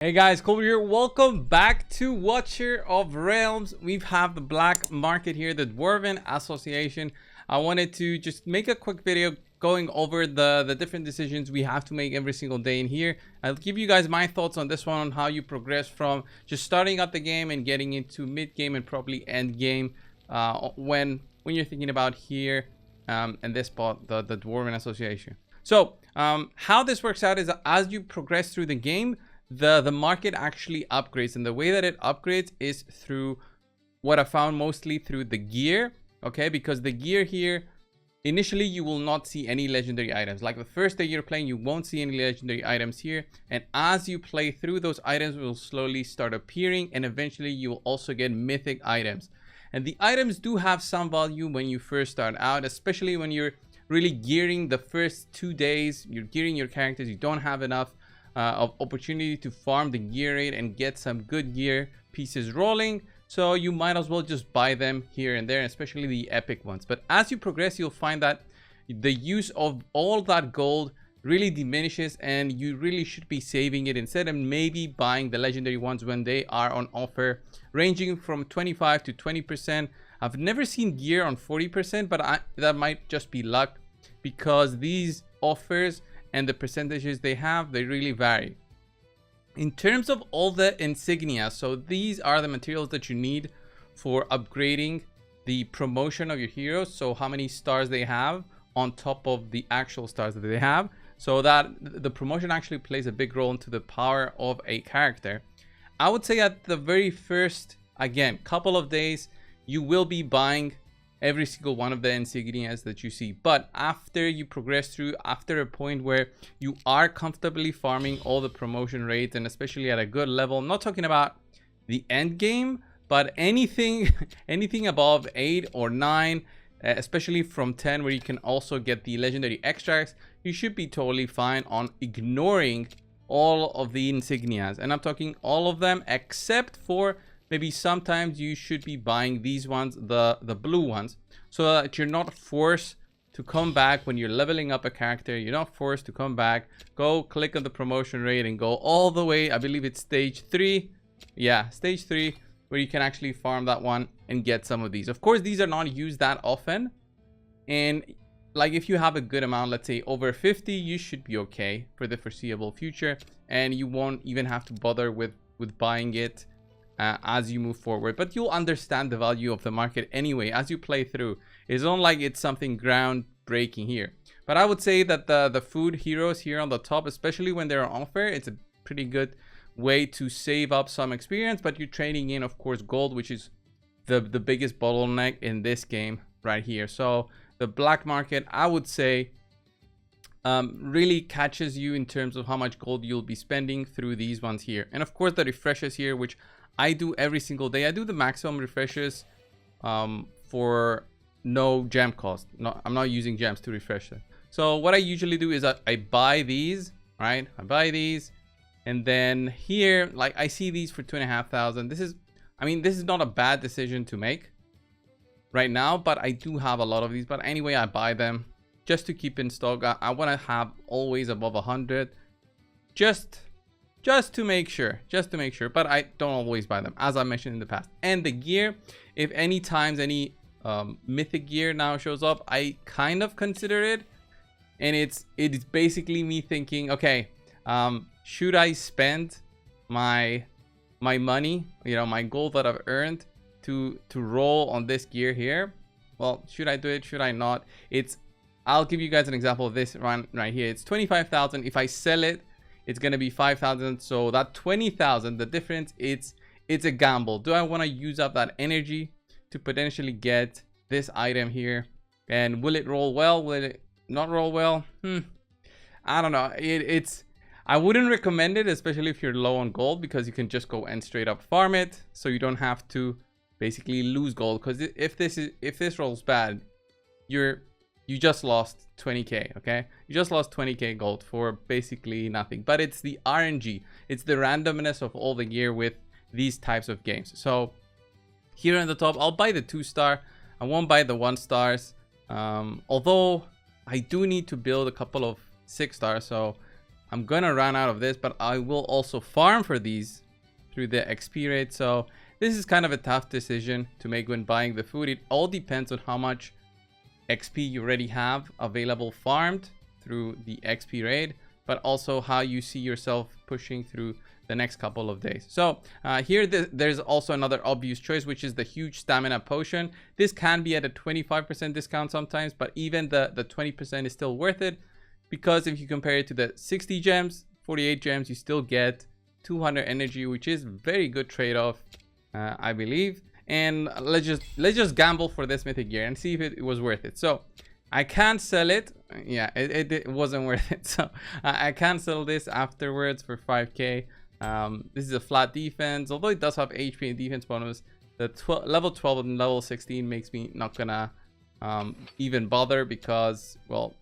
Hey guys, Colby here. Welcome back to Watcher of Realms. We have the black market here, the Dwarven Association. I wanted to just make a quick video going over the different decisions we have to make every single day in here. I'll give you guys my thoughts on this one, on how you progress from just starting out the game and getting into mid-game and probably end-game when you're thinking about here and this spot, the Dwarven Association. So how this works out is that as you progress through the game, the market actually upgrades, and the way that it upgrades is through what I found mostly through the gear. Okay, because the gear here, initially you will not see any legendary items. Like the first day you're playing, you won't see any legendary items here, and as you play through, those items will slowly start appearing, and eventually you will also get mythic items. And the items do have some value when you first start out, especially when you're really gearing the first 2 days. You're gearing your characters, you don't have enough of opportunity to farm the gear rate and get some good gear pieces rolling, so you might as well just buy them here and there, especially the epic ones. But as you progress, you'll find that the use of all that gold really diminishes, and you really should be saving it instead and maybe buying the legendary ones when they are on offer, ranging from 25 to 20%. I've never seen gear on 40%, but that might just be luck, because these offers and the percentages they have, they really vary. In terms of all the insignia, so these are the materials that you need for upgrading the promotion of your heroes, so how many stars they have on top of the actual stars that they have, so that the promotion actually plays a big role into the power of a character. I would say at the very first, again, couple of days, you will be buying every single one of the insignias that you see, but after you progress through, after a point where you are comfortably farming all the promotion rates, and especially at a good level, I'm not talking about the end game, but anything above 8 or 9, especially from 10, where you can also get the legendary extracts, you should be totally fine on ignoring all of the insignias. And I'm talking all of them, except for maybe sometimes you should be buying these ones, the blue ones, so that you're not forced to come back when you're leveling up a character. You're not forced to come back, go click on the promotion rate and go all the way, I believe it's stage 3. Yeah, stage 3, where you can actually farm that one and get some of these. Of course, these are not used that often, and like if you have a good amount, let's say over 50, you should be okay for the foreseeable future, and you won't even have to bother with buying it as you move forward. But you'll understand the value of the market anyway as you play through. It's not like it's something groundbreaking here. But I would say that the food heroes here on the top, especially when they're on offer, it's a pretty good way to save up some experience, but you're trading in, of course, gold, which is the biggest bottleneck in this game right here. So the black market, I would say, really catches you in terms of how much gold you'll be spending through these ones here. And of course the refreshes here, which I do every single day. I do the maximum refreshes for no gem cost. No, I'm not using gems to refresh them. So what I usually do is I buy these, right? I buy these, and then here, like, I see these for 2,500. This is not a bad decision to make right now, but I do have a lot of these. But anyway, I buy them just to keep in stock. I want to have always above 100, just to make sure, but I don't always buy them, as I mentioned in the past. And the gear, if any mythic gear now shows up, I kind of consider it, and it's basically me thinking, okay, should I spend my money, my gold that I've earned to roll on this gear here? Well, should I do it? Should I not? I'll give you guys an example of this one right here. It's 25,000. If I sell it, it's going to be 5,000. So that 20,000, the difference, it's a gamble. Do I want to use up that energy to potentially get this item here? And will it roll well? Will it not roll well? I don't know. I wouldn't recommend it, especially if you're low on gold, because you can just go and straight up farm it, so you don't have to basically lose gold. Because if this rolls bad, you just lost 20k. Okay, you just lost 20k gold for basically nothing. But it's the RNG, it's the randomness of all the gear with these types of games. So here on the top, I'll buy the 2-star. I won't buy the 1-stars, although I do need to build a couple of 6-stars. So I'm gonna run out of this, but I will also farm for these through the XP rate. So this is kind of a tough decision to make when buying the food. It all depends on how much XP you already have available farmed through the XP raid, but also how you see yourself pushing through the next couple of days. So here there's also another obvious choice, which is the huge stamina potion. This can be at a 25% discount sometimes, but even the 20% is still worth it, because if you compare it to the 60 gems, 48 gems, you still get 200 energy, which is very good trade-off, I believe. And let's just gamble for this mythic gear and see if it was worth it. So I can't sell it. Yeah, it wasn't worth it. So I can't sell this afterwards for 5k. This is a flat defense, although it does have HP and defense bonus. The level 12 and level 16 makes me not gonna even bother, because, well,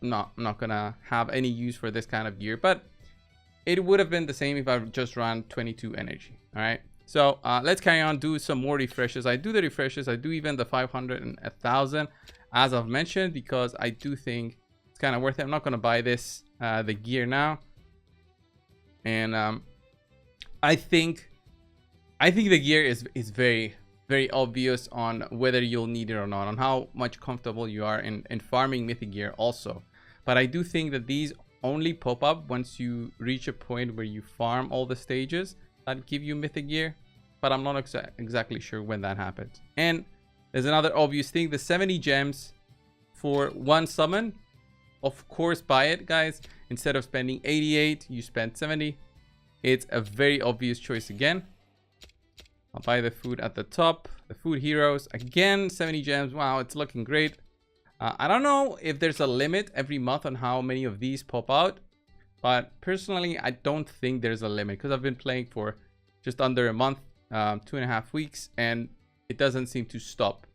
I'm not gonna have any use for this kind of gear. But it would have been the same if I just ran 22 energy. All right. So let's carry on, do some more refreshes. I do the refreshes. I do even the 500 and 1000, as I've mentioned, because I do think it's kind of worth it. I'm not going to buy this, the gear now. And I think the gear is very, very obvious on whether you'll need it or not, on how much comfortable you are in farming mythic gear also. But I do think that these only pop up once you reach a point where you farm all the stages that give you mythic gear, but I'm not exactly sure when that happens. And there's another obvious thing, the 70 gems for one summon. Of course, buy it, guys. Instead of spending 88, you spend 70. It's a very obvious choice again. I'll buy the food at the top, the food heroes. Again, 70 gems. Wow, it's looking great. I don't know if there's a limit every month on how many of these pop out, but personally, I don't think there's a limit, because I've been playing for just under a month, 2.5 weeks, and it doesn't seem to stop.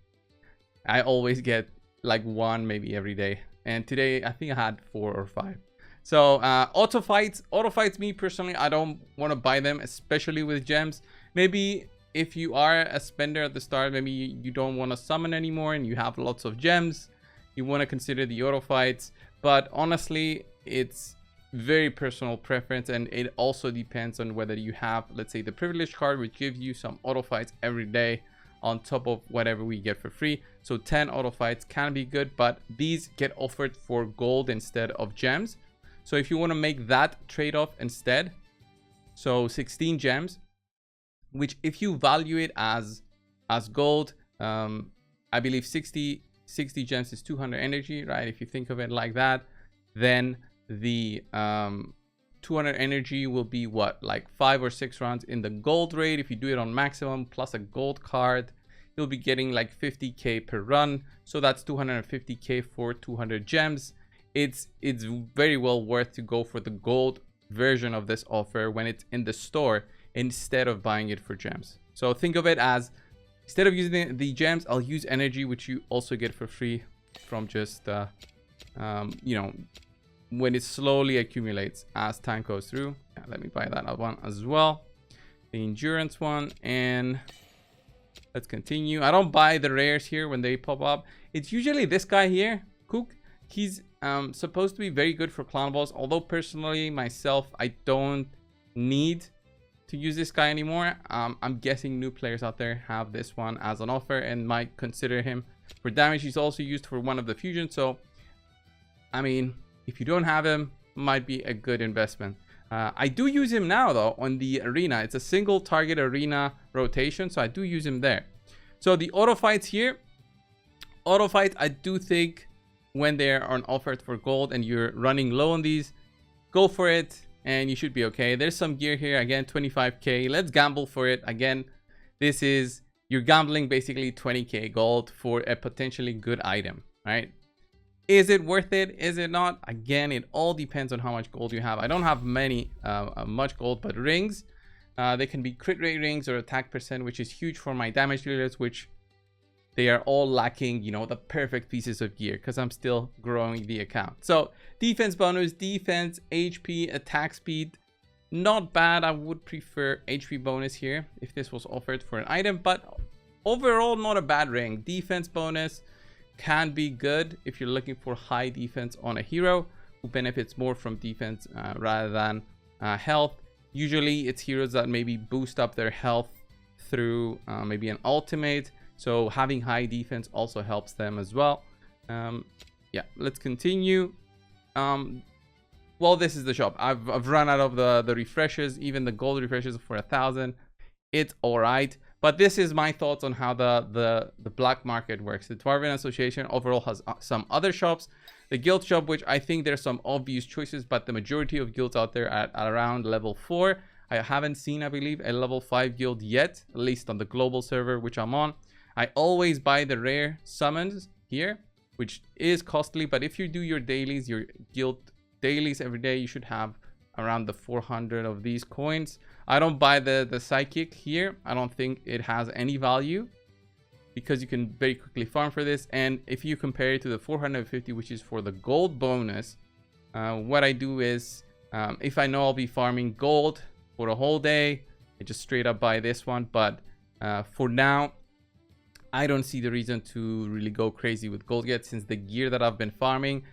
I always get like one, maybe every day. And today, I think I had 4 or 5. So auto fights, me personally, I don't want to buy them, especially with gems. Maybe if you are a spender at the start, maybe you don't want to summon anymore and you have lots of gems, you want to consider the auto fights. But honestly, it's very personal preference, and it also depends on whether you have, let's say, the privilege card, which gives you some auto fights every day on top of whatever we get for free. So 10 auto fights can be good, but these get offered for gold instead of gems. So if you want to make that trade-off instead, so 16 gems, which if you value it as gold, I believe 60 gems is 200 energy, right? If you think of it like that, then the 200 energy will be what, like 5 or 6 rounds in the gold rate. If you do it on maximum plus a gold card, you'll be getting like 50k per run. So that's 250k for 200 gems. It's very well worth to go for the gold version of this offer when it's in the store instead of buying it for gems. So think of it as, instead of using the gems, I'll use energy, which you also get for free from just you know, when it slowly accumulates as time goes through. Yeah, let me buy that one as well, the endurance one. And let's continue. I don't buy the rares here when they pop up. It's usually this guy here, Cook. He's supposed to be very good for clan boss, although personally myself, I don't need to use this guy anymore. I'm guessing new players out there have this one as an offer and might consider him for damage. He's also used for one of the fusions, so I mean, if you don't have him, might be a good investment. I do use him now though on the arena. It's a single target arena rotation, so I do use him there. So the auto fights here, I do think when they're on offer for gold and you're running low on these, go for it and you should be okay. There's some gear here, again 25k. Let's gamble for it. Again, this is, you're gambling basically 20k gold for a potentially good item, right? Is it worth it? Is it not? Again, it all depends on how much gold you have. I don't have much gold, but rings, they can be crit rate rings or attack percent, which is huge for my damage dealers, which they are all lacking, you know, the perfect pieces of gear because I'm still growing the account. So defense bonus, defense, HP, attack speed, not bad. I would prefer HP bonus here if this was offered for an item, but overall not a bad ring. Defense bonus can be good if you're looking for high defense on a hero. who benefits more from defense rather than health. Usually it's heroes that maybe boost up their health through maybe an ultimate, so having high defense also helps them as well. Yeah, let's continue. Well, this is the shop. I've run out of the refreshes, even the gold refreshes for 1,000. It's all right, but this is my thoughts on how the black market works. The Dwarven Association overall has some other shops. The guild shop, which I think there's some obvious choices, but the majority of guilds out there at around level 4. I haven't seen, I believe, a level 5 guild yet, at least on the global server, which I'm on. I always buy the rare summons here, which is costly, but if you do your dailies, your guild dailies every day, you should have around the 400 of these coins. I don't buy the psychic here. I don't think it has any value, because you can very quickly farm for this. And if you compare it to the 450, which is for the gold bonus, what I do is, if I know I'll be farming gold for a whole day, I just straight up buy this one. But for now, I don't see the reason to really go crazy with gold yet, since the gear that I've been farming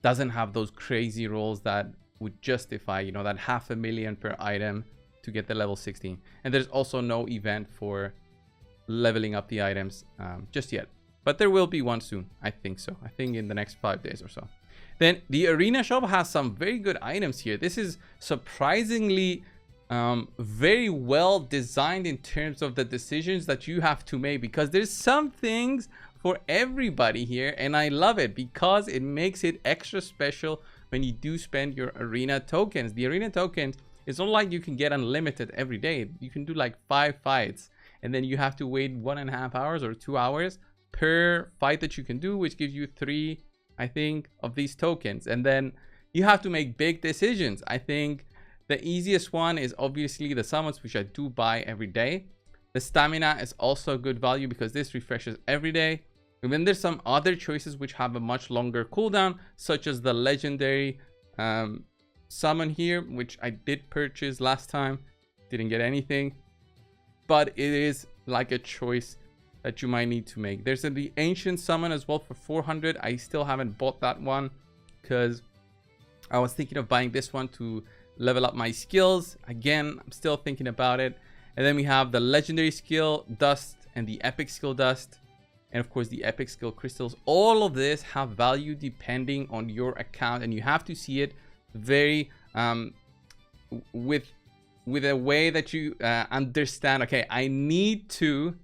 doesn't have those crazy rolls that would justify, you know, that 500,000 per item to get the level 16. And there's also no event for leveling up the items just yet, but there will be one soon. I think so. I think in the next 5 days or so. Then the arena shop has some very good items here. This is surprisingly very well designed in terms of the decisions that you have to make, because there's some things for everybody here, and I love it because it makes it extra special when you do spend your arena tokens. The arena tokens, it's not like you can get unlimited every day. You can do like 5 fights, and then you have to wait 1.5 hours or 2 hours per fight that you can do, which gives you 3, I think, of these tokens. And then you have to make big decisions. I think the easiest one is obviously the summons, which I do buy every day. The stamina is also good value because this refreshes every day. And then there's some other choices which have a much longer cooldown, such as the legendary summon here, which I did purchase last time. Didn't get anything, but it is like a choice that you might need to make. There's the ancient summon as well for 400. I still haven't bought that one because I was thinking of buying this one to level up my skills. Again, I'm still thinking about it. And then we have the legendary skill dust and the epic skill dust, and of course the epic skill crystals. All of this have value depending on your account, and you have to see it very with a way that you understand, okay, I need to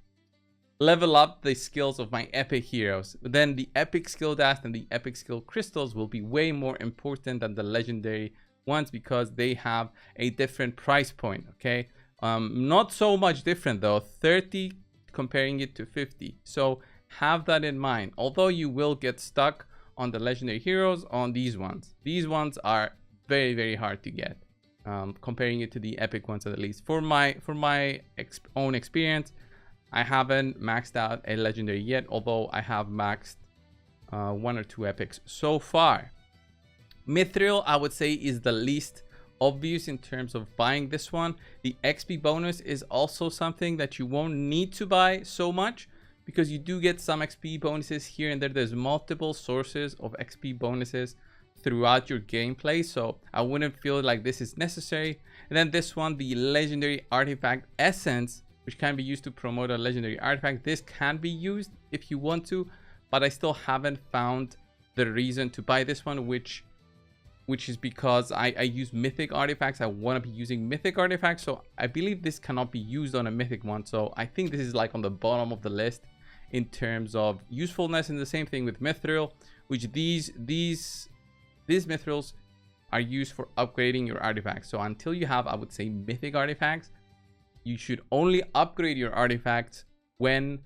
level up the skills of my epic heroes. But then the epic skill dust and the epic skill crystals will be way more important than the legendary ones, because they have a different price point. Okay, not so much different though, 30 comparing it to 50, so have that in mind. Although you will get stuck on the legendary heroes, on these ones are very, very hard to get, comparing it to the epic ones. At least for my own experience, I haven't maxed out a legendary yet, although I have maxed 1 or 2 epics so far. Mithril, I would say, is the least obvious in terms of buying this one. The XP bonus is also something that you won't need to buy so much, because you do get some XP bonuses here and there. There's multiple sources of XP bonuses throughout your gameplay, so I wouldn't feel like this is necessary. And then this one, the legendary artifact essence, which can be used to promote a legendary artifact. This can be used if you want to, but I still haven't found the reason to buy this one, which is because I use mythic artifacts. I want to be using mythic artifacts, so I believe this cannot be used on a mythic one. So I think this is like on the bottom of the list in terms of usefulness. And the same thing with mithril, which these mithrils are used for upgrading your artifacts. So until you have, I would say, mythic artifacts, you should only upgrade your artifacts when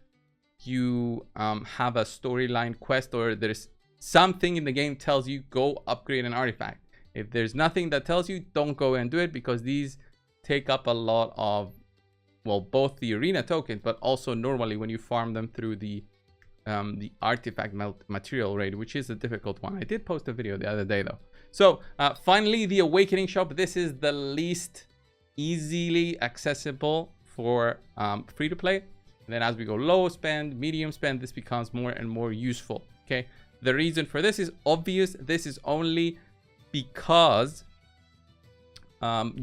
you have a storyline quest, or there's something in the game tells you go upgrade an artifact. If there's nothing that tells you, don't go and do it, because these take up a lot of, well, both the arena tokens, but also normally when you farm them through the artifact material raid, which is a difficult one. I did post a video the other day though. So finally, the awakening shop. This is the least easily accessible for free to play. And then as we go low spend, medium spend, this becomes more and more useful. Okay, the reason for this is obvious. This is only because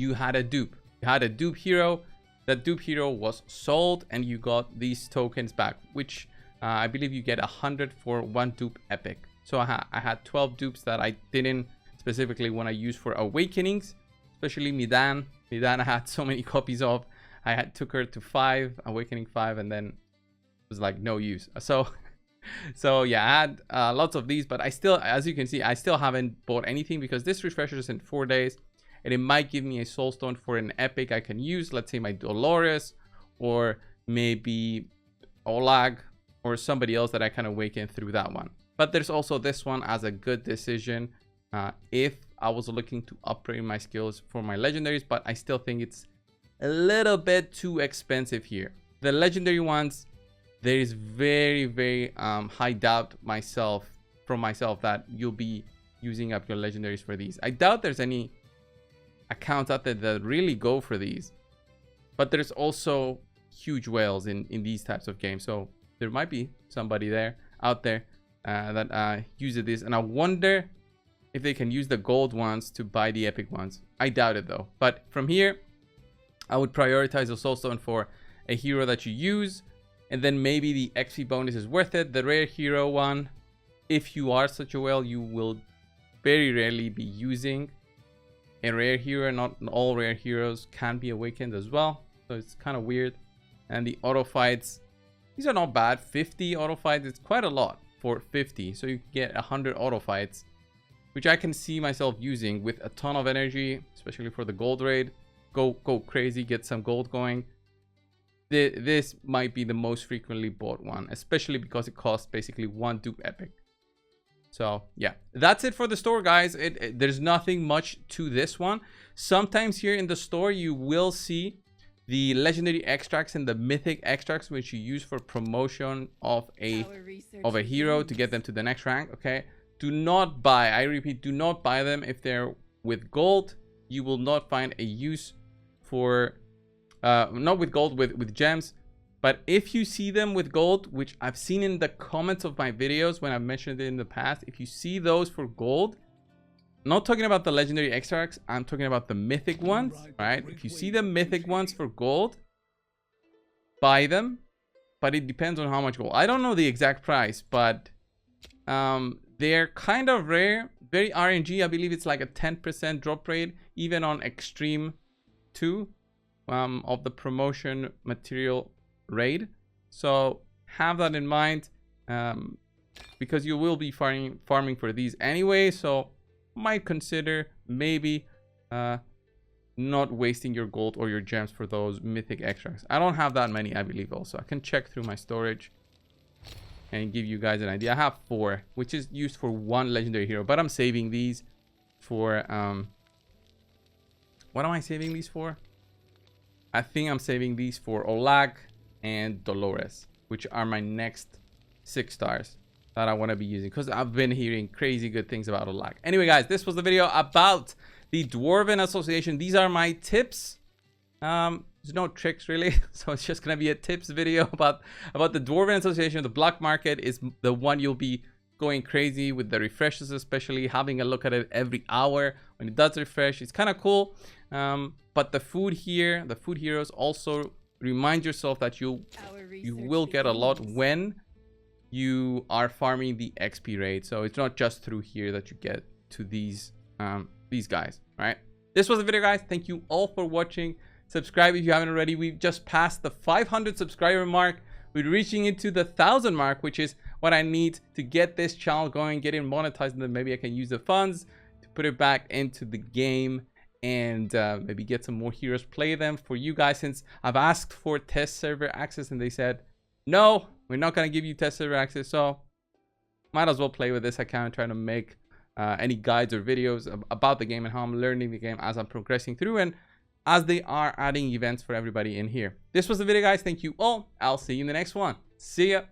you had a dupe. You had a dupe hero. That dupe hero was sold and you got these tokens back, which I believe you get 100 for one dupe epic. So I had 12 dupes that I didn't specifically want to use for awakenings, especially Midan. Midan I had so many copies of. I took her to 5, awakening 5, and then it was like no use. So yeah, I had lots of these, but I still, as you can see, I still haven't bought anything because this refreshes in 4 days. And it might give me a soulstone for an epic I can use. Let's say my Dolores, or maybe Olag, or somebody else that I can awaken through that one. But there's also this one as a good decision if I was looking to upgrade my skills for my legendaries. But I still think it's a little bit too expensive here. The legendary ones, there is very, very high doubt from myself that you'll be using up your legendaries for these. I doubt there's any accounts out there that really go for these, but there's also huge whales in these types of games, so there might be somebody out there that uses this, and I wonder if they can use the gold ones to buy the epic ones. I doubt it though. But from here I would prioritize a soulstone for a hero that you use, and then maybe the XP bonus is worth it. The rare hero one, if you are such a whale, you will very rarely be using a rare hero. Not all rare heroes can be awakened as well, so it's kind of weird. And the auto fights, these are not bad. 50 auto fights, it's quite a lot for 50, so you get 100 auto fights, which I can see myself using with a ton of energy, especially for the gold raid. Go crazy, get some gold going. This might be the most frequently bought one, especially because it costs basically one dupe epic. So yeah, that's it for the store, guys. There's nothing much to this one. Sometimes here in the store you will see the legendary extracts and the mythic extracts, which you use for promotion of a hero to get them to the next rank. Okay, do not buy, I repeat, do not buy them if they're with gold. You will not find a use for not with gold, with gems. But if you see them with gold, which I've seen in the comments of my videos when I've mentioned it in the past, if you see those for gold, I'm not talking about the legendary extracts, I'm talking about the mythic ones, right? If you see the mythic ones for gold, buy them, but it depends on how much gold. I don't know the exact price, but they're kind of rare, very RNG. I believe it's like a 10% drop rate, even on Extreme 2 of the promotion material raid. So have that in mind, because you will be farming for these anyway, so might consider maybe not wasting your gold or your gems for those mythic extracts. I don't have that many, I believe. Also, I can check through my storage and give you guys an idea. I have 4, which is used for one legendary hero, but I'm saving these for what am I saving these for? I think I'm saving these for Olag and Dolores, which are my next 6 stars that I want to be using, because I've been hearing crazy good things about Olag. Anyway, guys, this was the video about the Dwarven Association. These are my tips. There's no tricks really, so it's just gonna be a tips video about the Dwarven Association. The black market is the one you'll be going crazy with, the refreshes, especially having a look at it every hour when it does refresh. It's kind of cool. But the food here, the food heroes, also remind yourself that you will get a lot when you are farming the XP rate. So it's not just through here that you get to these guys. All right, this was the video, guys. Thank you all for watching. Subscribe if you haven't already. We've just passed the 500 subscriber mark. We're reaching into the 1,000 mark, which is what I need to get this channel going, get it monetized, and then maybe I can use the funds to put it back into the game and maybe get some more heroes, play them for you guys, since I've asked for test server access and they said no, we're not going to give you test server access. So might as well play with this account, trying to make any guides or videos about the game and how I'm learning the game as I'm progressing through, and as they are adding events for everybody in here. This was the video, guys. Thank you all. I'll see you in the next one. See ya.